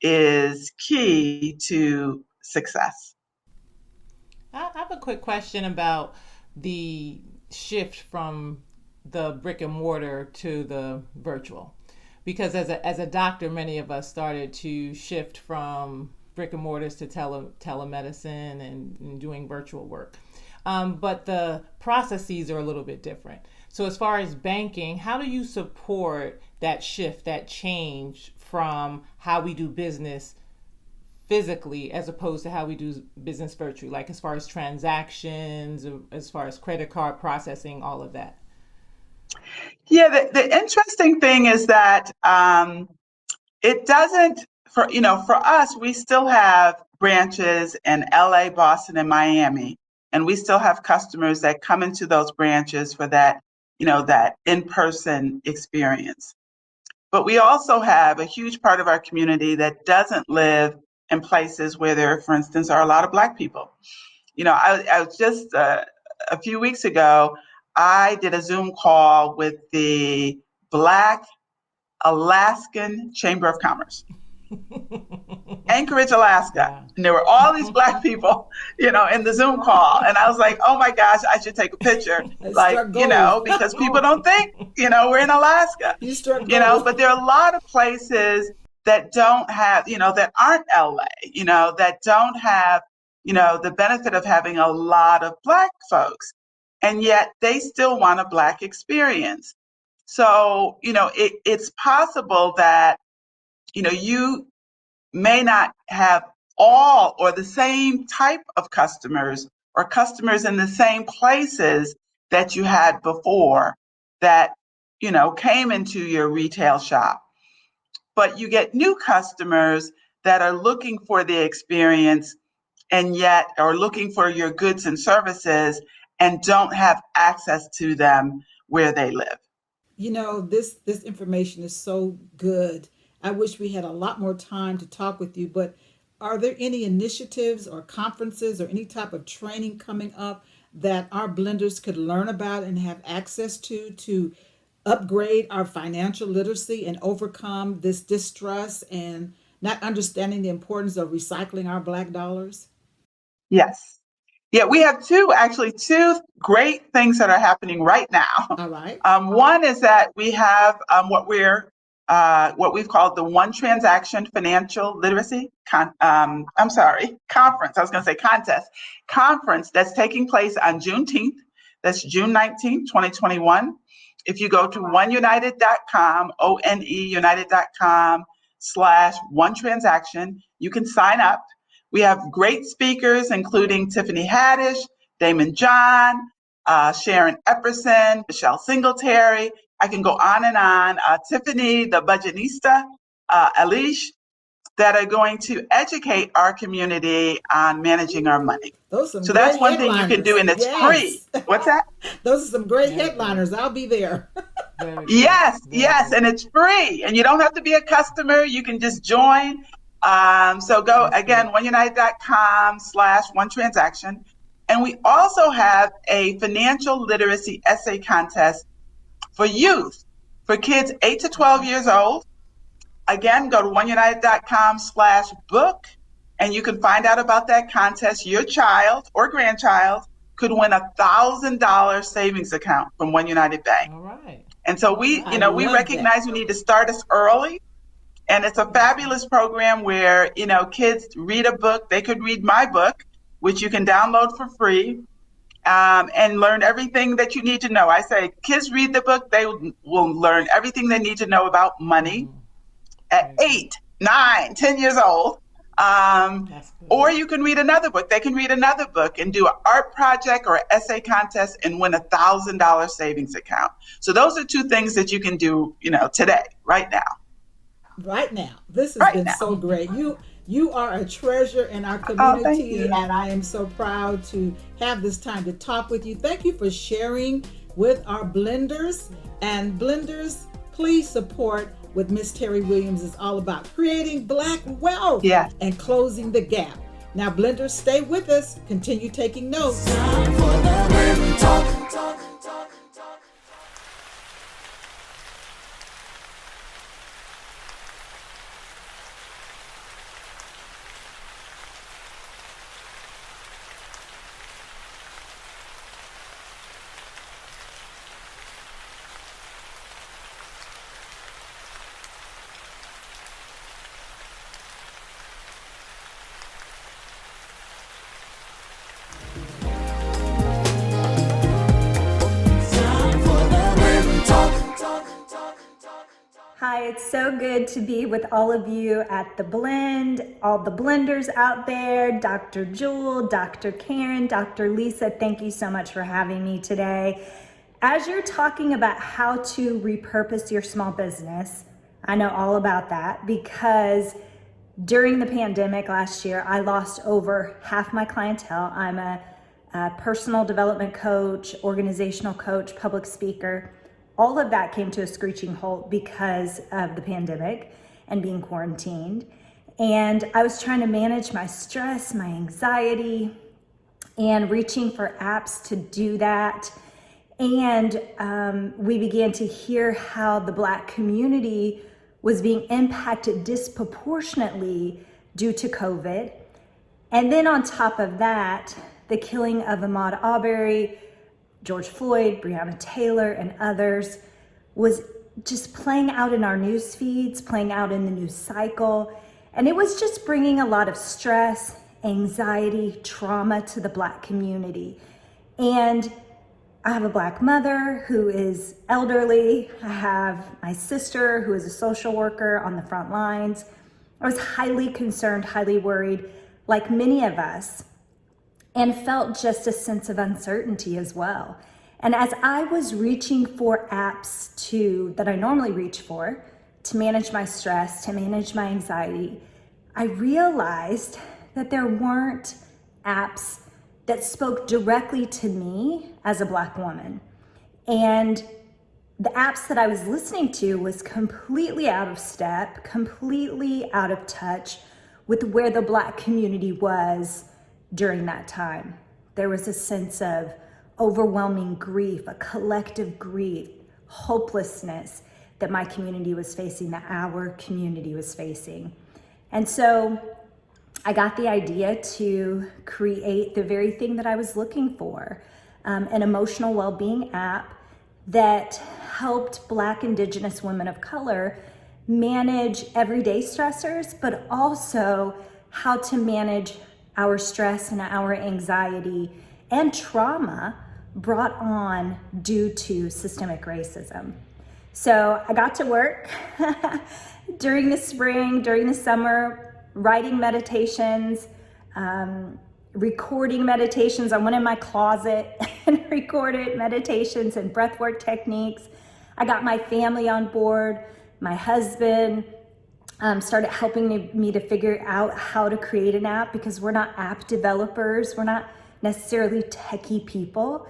is key to success. I have a quick question about the shift from the brick and mortar to the virtual, because as a doctor, many of us started to shift from brick and mortars to telemedicine and doing virtual work. But the processes are a little bit different. So as far as banking, how do you support that shift, that change from how we do business physically as opposed to how we do business virtually, like as far as transactions, as far as credit card processing, all of that? Yeah, the interesting thing is that it doesn't, for us, we still have branches in LA, Boston, and Miami, and we still have customers that come into those branches for that, that in-person experience. But we also have a huge part of our community that doesn't live in places where there, for instance, are a lot of Black people. I was just a few weeks ago, I did a Zoom call with the Black Alaskan Chamber of Commerce, Anchorage, Alaska. And there were all these Black people, in the Zoom call. And I was like, oh my gosh, I should take a picture. Because people don't think, we're in Alaska, but there are a lot of places that don't have, that aren't LA, that don't have, the benefit of having a lot of Black folks. And yet they still want a Black experience. So, it's possible that, you may not have all or the same type of customers or customers in the same places that you had before that, came into your retail shop. But you get new customers that are looking for the experience and yet are looking for your goods and services and don't have access to them where they live. This information is so good. I wish we had a lot more time to talk with you, but are there any initiatives or conferences or any type of training coming up that our blenders could learn about and have access to upgrade our financial literacy and overcome this distrust and not understanding the importance of recycling our Black dollars? Yes. Yeah, we have two great things that are happening right now. All right. One is that we have what we've called the One Transaction Financial Literacy conference. I was going to say conference that's taking place on Juneteenth. That's June 19th, 2021. If you go to oneunited.com, ONE United.com /one transaction, you can sign up. We have great speakers, including Tiffany Haddish, Damon John, Sharon Epperson, Michelle Singletary. I can go on and on. Tiffany, the Budgetnista, Alish, that are going to educate our community on managing our money. Those are some So that's great one thing you can do, and it's free. Yes. What's that? Those are some great headliners. I'll be there. Very good. Yes, Very yes, good. and it's free, and you don't have to be a customer. You can just join. So go again, oneunited.com/one transaction. And we also have a financial literacy essay contest for youth, for kids 8 to 12 years old. Again, go to oneunited.com/book, and you can find out about that contest. Your child or grandchild could win $1,000 savings account from One United Bank. All right. And so we love recognize we need to start us early. And it's a fabulous program where, kids read a book. They could read my book, which you can download for free, and learn everything that you need to know. I say, kids read the book, they will learn everything they need to know about money at 8, 9, 10 years old. That's good. Or you can read another book. They can read another book and do an art project or an essay contest and win $1,000 savings account. So those are two things that you can do, today, right now. Right now. This has Right been now. so great. You are a treasure in our thank community, you. and I am so proud to have this time to talk with you. Thank you for sharing with our blenders. And blenders, please support what Miss Terry Williams is all about, creating Black wealth Yes. and closing the gap. Now, blenders, stay with us. Continue taking notes. Time for the Blend Talk. Time for the Blend Talk. Hi, it's so good to be with all of you at the Blend, all the blenders out there, Dr. Jewel, Dr. Karen, Dr. Lisa, thank you so much for having me today. As you're talking about how to repurpose your small business, I know all about that because during the pandemic last year, I lost over half my clientele. I'm a personal development coach, organizational coach, public speaker. All of that came to a screeching halt because of the pandemic and being quarantined. And I was trying to manage my stress, my anxiety, and reaching for apps to do that. And we began to hear how the Black community was being impacted disproportionately due to COVID. And then on top of that, the killing of Ahmaud Arbery, George Floyd, Breonna Taylor, and others was just playing out in our news feeds, playing out in the news cycle. And it was just bringing a lot of stress, anxiety, trauma to the Black community. And I have a Black mother who is elderly. I have my sister who is a social worker on the front lines. I was highly concerned, highly worried, like many of us, and felt just a sense of uncertainty as well. And as I was reaching for apps that I normally reach for to manage my stress, to manage my anxiety, I realized that there weren't apps that spoke directly to me as a Black woman. And the apps that I was listening to was completely out of step, completely out of touch with where the Black community was during that time. There was a sense of overwhelming grief, a collective grief, hopelessness that my community was facing, that our community was facing. And so I got the idea to create the very thing that I was looking for, an emotional well-being app that helped Black, Indigenous women of color manage everyday stressors, but also how to manage our stress and our anxiety and trauma brought on due to systemic racism. So I got to work during the spring, during the summer, writing meditations, recording meditations. I went in my closet and recorded meditations and breathwork techniques. I got my family on board. My husband started helping me to figure out how to create an app, because we're not app developers. We're not necessarily techie people.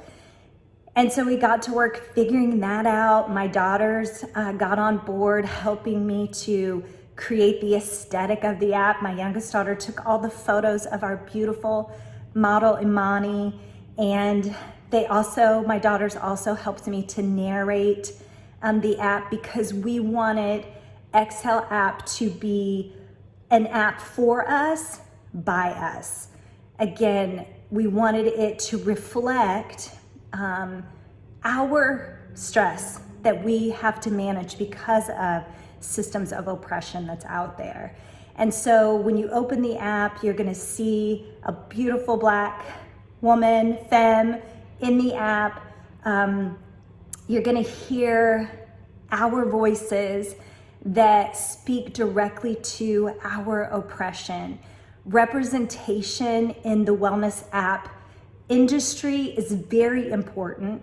And so we got to work figuring that out. My daughters got on board helping me to create the aesthetic of the app. My youngest daughter took all the photos of our beautiful model Imani, and my daughters also helped me to narrate the app, because we wanted Exhale app to be an app for us, by us. Again, we wanted it to reflect our stress that we have to manage because of systems of oppression that's out there. And so when you open the app, you're gonna see a beautiful Black woman, femme, in the app. You're gonna hear our voices that speak directly to our oppression. Representation in the wellness app industry is very important.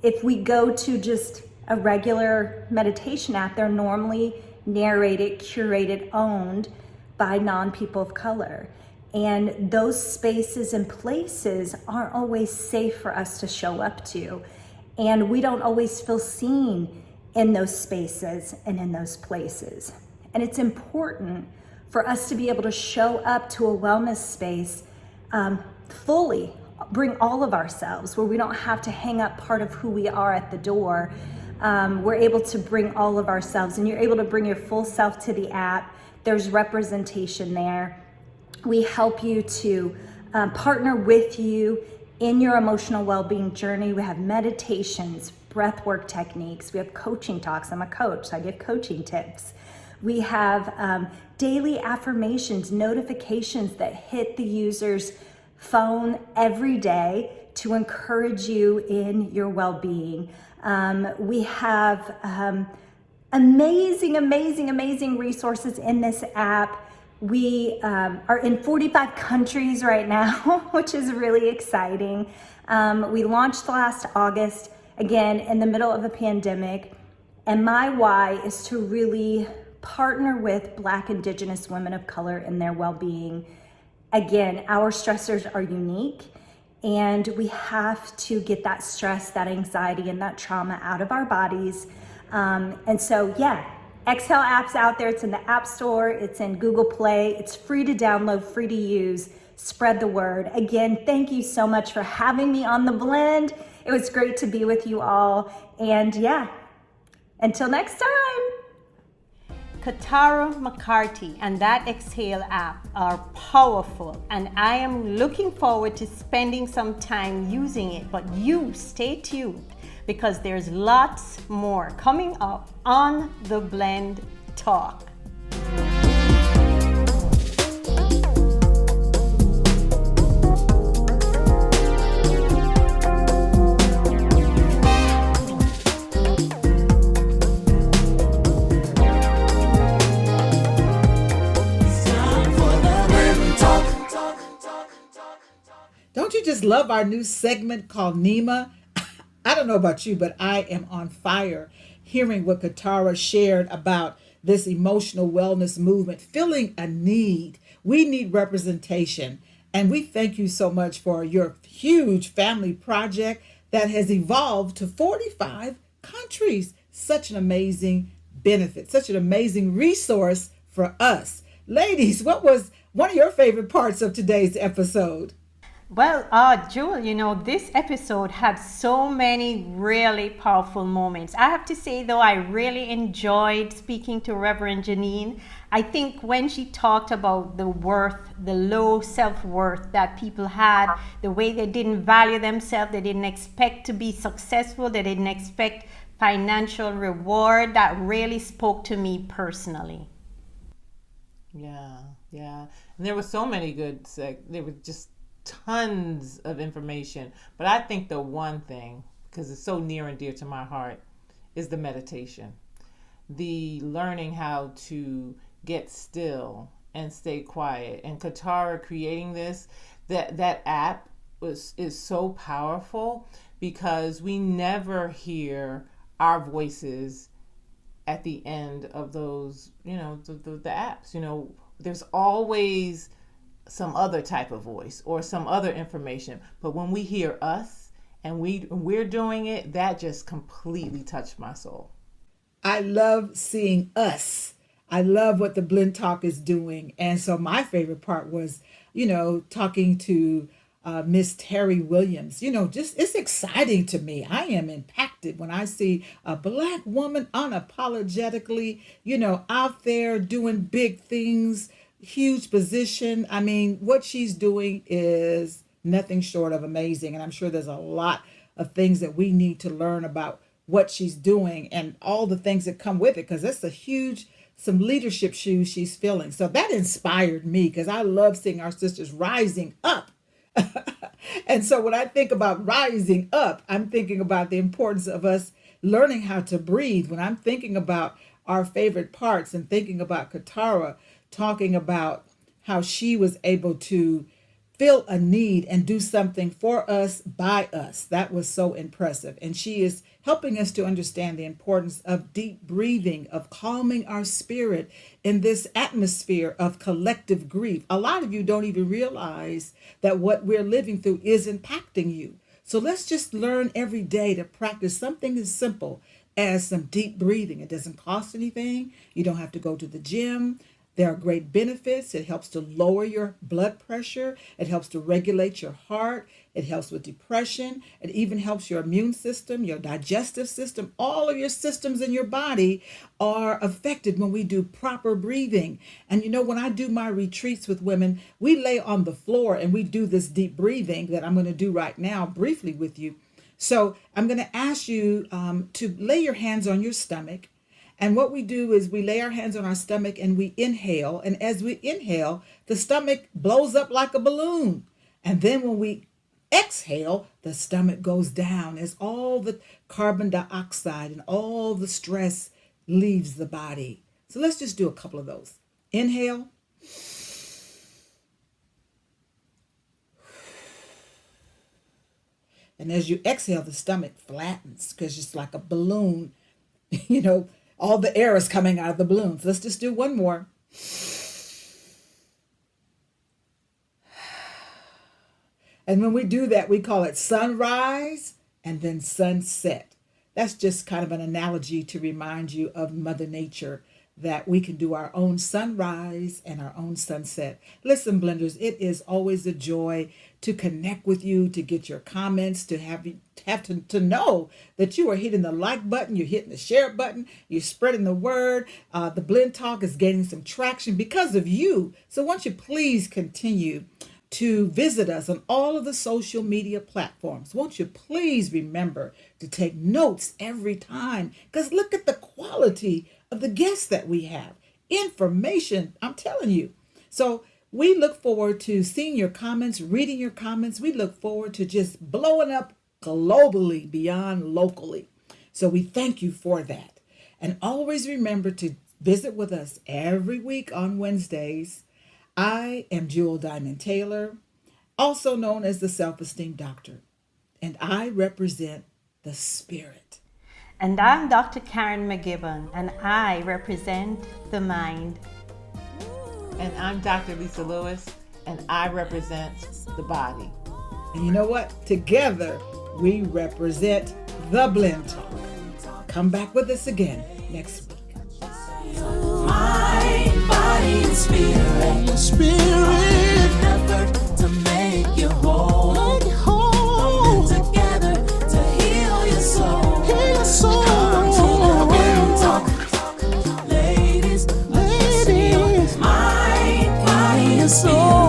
If we go to just a regular meditation app, they're normally narrated, curated, owned by non-people of color. And those spaces and places aren't always safe for us to show up to. And we don't always feel seen in those spaces and in those places. And it's important for us to be able to show up to a wellness space fully, bring all of ourselves, where we don't have to hang up part of who we are at the door. We're able to bring all of ourselves, and you're able to bring your full self to the app. There's representation there. We help you to partner with you in your emotional well-being journey. We have meditations, breathwork techniques. We have coaching talks. I'm a coach, so I give coaching tips. We have daily affirmations, notifications that hit the user's phone every day to encourage you in your well-being. We have amazing resources in this app. We are in 45 countries right now, which is really exciting. We launched last August, again, in the middle of a pandemic. And my why is to really partner with Black, Indigenous women of color in their well-being. Again, our stressors are unique, and we have to get that stress, that anxiety, and that trauma out of our bodies. And so, Exhale app's out there. It's in the App Store. It's in Google Play. It's free to download, free to use. Spread the word. Again, thank you so much for having me on The Blend. It was great to be with you all. And until next time. Katara McCarty and that Exhale app are powerful, and I am looking forward to spending some time using it. But you stay tuned, because there's lots more coming up on The Blend Talk. Don't you just love our new segment called Nima? I don't know about you, but I am on fire hearing what Katara shared about this emotional wellness movement, filling a need. We need representation. And we thank you so much for your huge family project that has evolved to 45 countries. Such an amazing benefit, such an amazing resource for us. Ladies, what was one of your favorite parts of today's episode? Well, Jewel, this episode had so many really powerful moments. I have to say, though, I really enjoyed speaking to Reverend Janine. I think when she talked about the low self-worth that people had, the way they didn't value themselves, they didn't expect to be successful, they didn't expect financial reward, that really spoke to me personally. Yeah. And there were so many good, there were just tons of information, but I think the one thing, because it's so near and dear to my heart, is the meditation, the learning how to get still and stay quiet. And Katara creating this, that app is so powerful because we never hear our voices at the end of those, the apps. There's always some other type of voice or some other information. But when we hear us and we're doing it, that just completely touched my soul. I love seeing us. I love what the Blend Talk is doing. And so my favorite part was, talking to Miss Terry Williams. It's exciting to me. I am impacted when I see a Black woman unapologetically, out there doing big things, huge position. I mean, what she's doing is nothing short of amazing. And I'm sure there's a lot of things that we need to learn about what she's doing and all the things that come with it, because that's some leadership shoes she's filling. So that inspired me because I love seeing our sisters rising up. And so when I think about rising up, I'm thinking about the importance of us learning how to breathe. When I'm thinking about our favorite parts and thinking about Katara talking about how she was able to fill a need and do something for us, by us. That was so impressive. And she is helping us to understand the importance of deep breathing, of calming our spirit in this atmosphere of collective grief. A lot of you don't even realize that what we're living through is impacting you. So let's just learn every day to practice something as simple as some deep breathing. It doesn't cost anything. You don't have to go to the gym. There are great benefits. It helps to lower your blood pressure. It helps to regulate your heart. It helps with depression. It even helps your immune system, your digestive system. All of your systems in your body are affected when we do proper breathing. And when I do my retreats with women, we lay on the floor and we do this deep breathing that I'm going to do right now briefly with you. So I'm going to ask you to lay your hands on your stomach. And what we do is we lay our hands on our stomach and we inhale. And as we inhale, the stomach blows up like a balloon. And then when we exhale, the stomach goes down as all the carbon dioxide and all the stress leaves the body. So let's just do a couple of those. Inhale. And as you exhale, the stomach flattens because it's like a balloon, all the air is coming out of the balloons. Let's just do one more. And when we do that, we call it sunrise and then sunset. That's just kind of an analogy to remind you of Mother Nature, that we can do our own sunrise and our own sunset. Listen, Blenders, it is always a joy to connect with you, to get your comments, to have to know that you are hitting the like button, you're hitting the share button, you're spreading the word. The Blend Talk is gaining some traction because of you. So won't you please continue to visit us on all of the social media platforms. Won't you please remember to take notes every time, because look at the quality of the guests that we have. Information, I'm telling you. So we look forward to seeing your comments, reading your comments. We look forward to just blowing up globally beyond locally. So we thank you for that. And always remember to visit with us every week on Wednesdays. I am Jewel Diamond Taylor, also known as the Self-Esteem Doctor, and I represent the spirit. And I'm Dr. Karen McGibbon, and I represent the mind. And I'm Dr. Lisa Lewis, and I represent the body. And you know what? Together, we represent the Blend Talk. Come back with us again next week. Mind, body, and spirit. Effort to make you whole. Coming together to heal your soul. Come to the Blend Talk. Ladies. Mind, body, and soul.